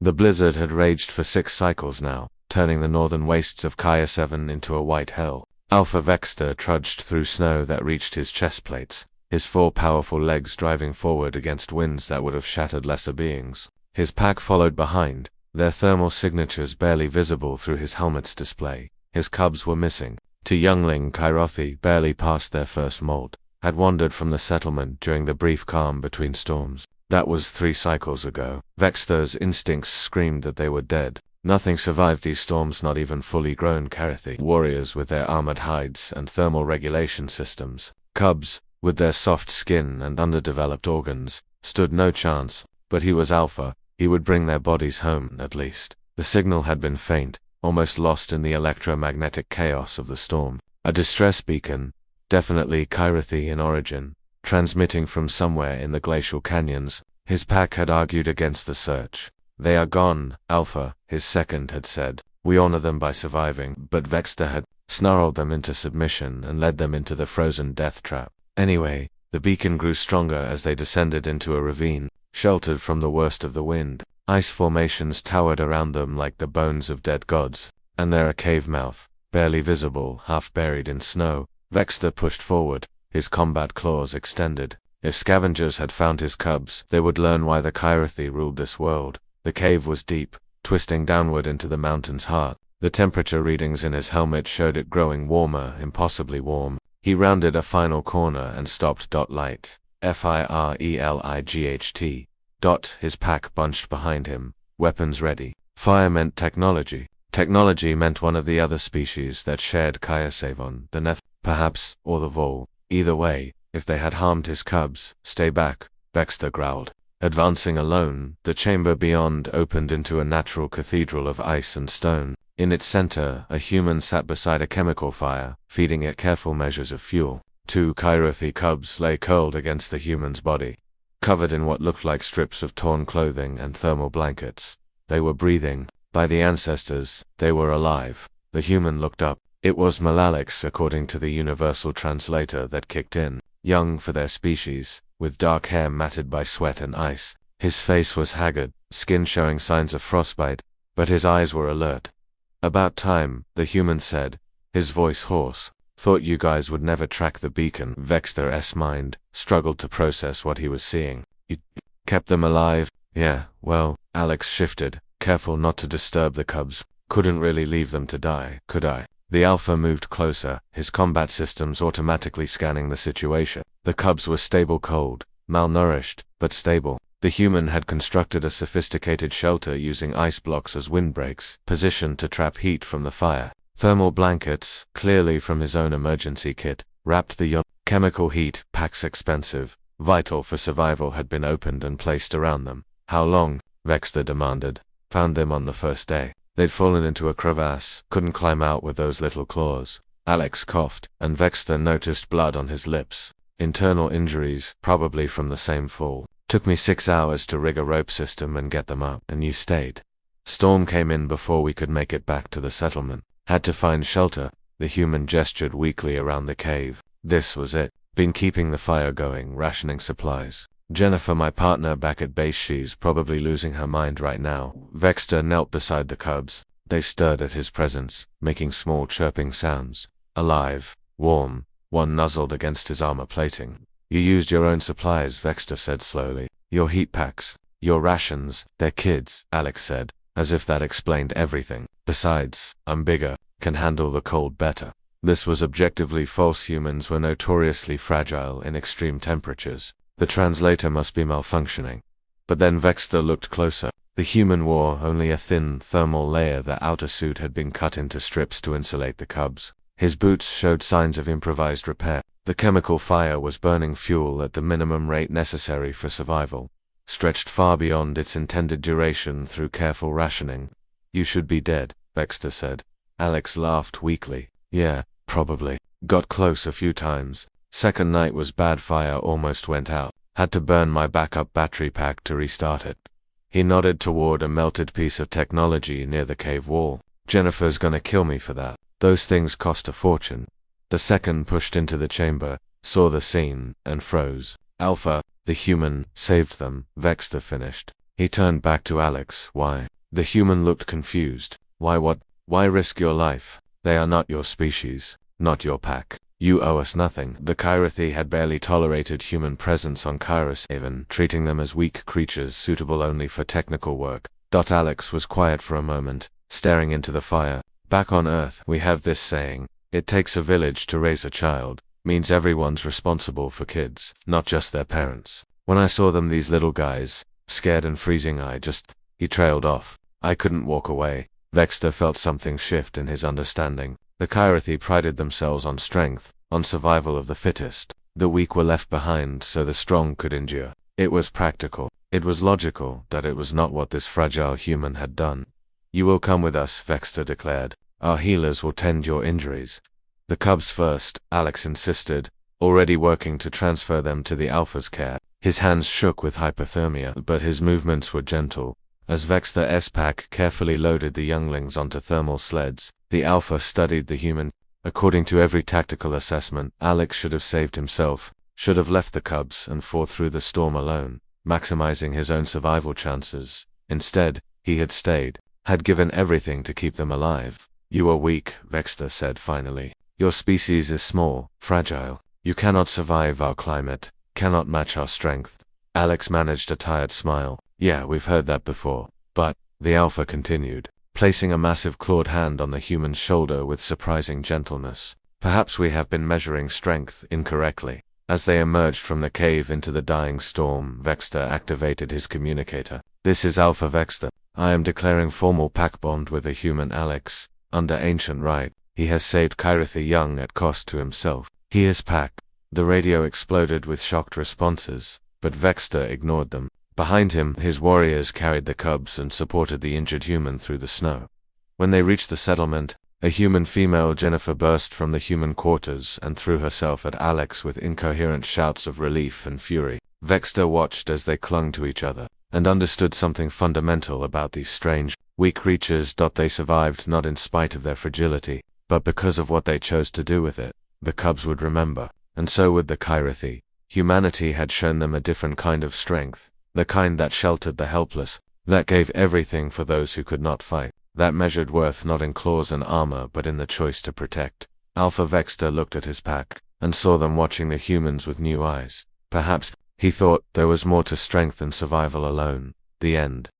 The blizzard had raged for 6 cycles now, turning the northern wastes of Kaya 7 into a white hell. Alpha Vexter trudged through snow that reached his chest plates, his 4 powerful legs driving forward against winds that would have shattered lesser beings. His pack followed behind, their thermal signatures barely visible through his helmet's display. His cubs were missing. To youngling Kairothi, barely past their first molt, had wandered from the settlement during the brief calm between storms. That was 3 cycles ago. Vexter's instincts screamed that they were dead. Nothing survived these storms, not even fully grown Kairothi warriors with their armored hides and thermal regulation systems. Cubs, with their soft skin and underdeveloped organs, stood no chance, but he was Alpha. He would bring their bodies home, at least. The signal had been faint, almost lost in the electromagnetic chaos of the storm. A distress beacon, definitely Kairothi in origin, transmitting from somewhere in the glacial canyons. His pack had argued against the search. They are gone, Alpha, his second had said. We honor them by surviving, but Vexter had snarled them into submission and led them into the frozen death trap. Anyway, the beacon grew stronger as they descended into a ravine, sheltered from the worst of the wind. Ice formations towered around them like the bones of dead gods, and there a cave mouth, barely visible, half buried in snow. Vexter pushed forward, his combat claws extended. If scavengers had found his cubs, they would learn why the Kairothi ruled this world. The cave was deep, twisting downward into the mountain's heart. The temperature readings in his helmet showed it growing warmer, impossibly warm. He rounded a final corner and stopped. Light. FIRELIGHT. His pack bunched behind him, weapons ready. Fire meant technology. Technology meant one of the other species that shared Kaya Savon, the Neth, perhaps, or the Vol. Either way, if they had harmed his cubs, stay back, Vexter growled. Advancing alone, the chamber beyond opened into a natural cathedral of ice and stone. In its center, a human sat beside a chemical fire, feeding it careful measures of fuel. 2 Kairothi cubs lay curled against the human's body, covered in what looked like strips of torn clothing and thermal blankets. They were breathing. By the ancestors, they were alive. The human looked up. It was Malalix, according to the universal translator, that kicked in. Young for their species, with dark hair matted by sweat and ice. His face was haggard, skin showing signs of frostbite, but his eyes were alert. About time, the human said, his voice hoarse. Thought you guys would never track the beacon. Vexter's mind struggled to process what he was seeing. You kept them alive? Yeah, well, Alex shifted, careful not to disturb the cubs. Couldn't really leave them to die, could I? The Alpha moved closer, his combat systems automatically scanning the situation. The cubs were stable cold, malnourished, but stable. The human had constructed a sophisticated shelter using ice blocks as windbreaks, positioned to trap heat from the fire. Thermal blankets, clearly from his own emergency kit, wrapped the chemical heat packs expensive, vital for survival had been opened and placed around them. How long? Vexter demanded. Found them on the first day. They'd fallen into a crevasse, couldn't climb out with those little claws. Alex coughed, and Vexter noticed blood on his lips. Internal injuries, probably from the same fall. Took me 6 hours to rig a rope system and get them up, and you stayed. Storm came in before we could make it back to the settlement. Had to find shelter. The human gestured weakly around the cave. This was it. Been keeping the fire going, rationing supplies. Jennifer, my partner back at base, she's probably losing her mind right now. Vexter knelt beside the cubs. They stirred at his presence, making small chirping sounds. Alive, warm, one nuzzled against his armor plating. You used your own supplies, Vexter said slowly. Your heat packs, your rations, they're kids, Alex said, as if that explained everything. Besides, I'm bigger, can handle the cold better. This was objectively false. Humans were notoriously fragile in extreme temperatures. The translator must be malfunctioning. But then Vexter looked closer. The human wore only a thin thermal layer. The outer suit had been cut into strips to insulate the cubs. His boots showed signs of improvised repair. The chemical fire was burning fuel at the minimum rate necessary for survival, stretched far beyond its intended duration through careful rationing. You should be dead, Vexter said. Alex laughed weakly. Yeah, probably. Got close a few times. Second night was bad. Fire almost went out. Had to burn my backup battery pack to restart it. He nodded toward a melted piece of technology near the cave wall. Jennifer's gonna kill me for that. Those things cost a fortune. The second pushed into the chamber, saw the scene, and froze. Alpha, the human, saved them, Vexter finished. He turned back to Alex. Why? The human looked confused. Why what? Why risk your life? They are not your species, not your pack. You owe us nothing. The Kyrathi had barely tolerated human presence on Kairos, even treating them as weak creatures suitable only for technical work. Alex was quiet for a moment, staring into the fire. Back on Earth, we have this saying, it takes a village to raise a child. Means everyone's responsible for kids, not just their parents. When I saw them, these little guys, scared and freezing, he trailed off. I couldn't walk away. Vexter felt something shift in his understanding. The Kyrathi prided themselves on strength, on survival of the fittest. The weak were left behind so the strong could endure. It was practical. It was logical that it was not what this fragile human had done. You will come with us, Vexter declared. Our healers will tend your injuries. The cubs first, Alex insisted, already working to transfer them to the Alpha's care. His hands shook with hypothermia, but his movements were gentle. As Vexter's pack carefully loaded the younglings onto thermal sleds, the Alpha studied the human. According to every tactical assessment, Alex should have saved himself, should have left the cubs and fought through the storm alone, maximizing his own survival chances. Instead, he had stayed, had given everything to keep them alive. You are weak, Vexter said finally. Your species is small, fragile. You cannot survive our climate, cannot match our strength. Alex managed a tired smile. Yeah, we've heard that before. But, the Alpha continued, placing a massive clawed hand on the human's shoulder with surprising gentleness. Perhaps we have been measuring strength incorrectly. As they emerged from the cave into the dying storm, Vexter activated his communicator. This is Alpha Vexter. I am declaring formal pact bond with the human Alex. Under ancient rite, he has saved Kyrathi young at cost to himself. He is packed. The radio exploded with shocked responses, but Vexter ignored them. Behind him, his warriors carried the cubs and supported the injured human through the snow. When they reached the settlement, a human female Jennifer burst from the human quarters and threw herself at Alex with incoherent shouts of relief and fury. Vexter watched as they clung to each other, and understood something fundamental about these strange, weak creatures. They survived not in spite of their fragility, but because of what they chose to do with it. The cubs would remember, and so would the Kyrathi. Humanity had shown them a different kind of strength, the kind that sheltered the helpless, that gave everything for those who could not fight, that measured worth not in claws and armor but in the choice to protect. Alpha Vexter looked at his pack, and saw them watching the humans with new eyes. Perhaps, he thought, there was more to strength than survival alone. The end.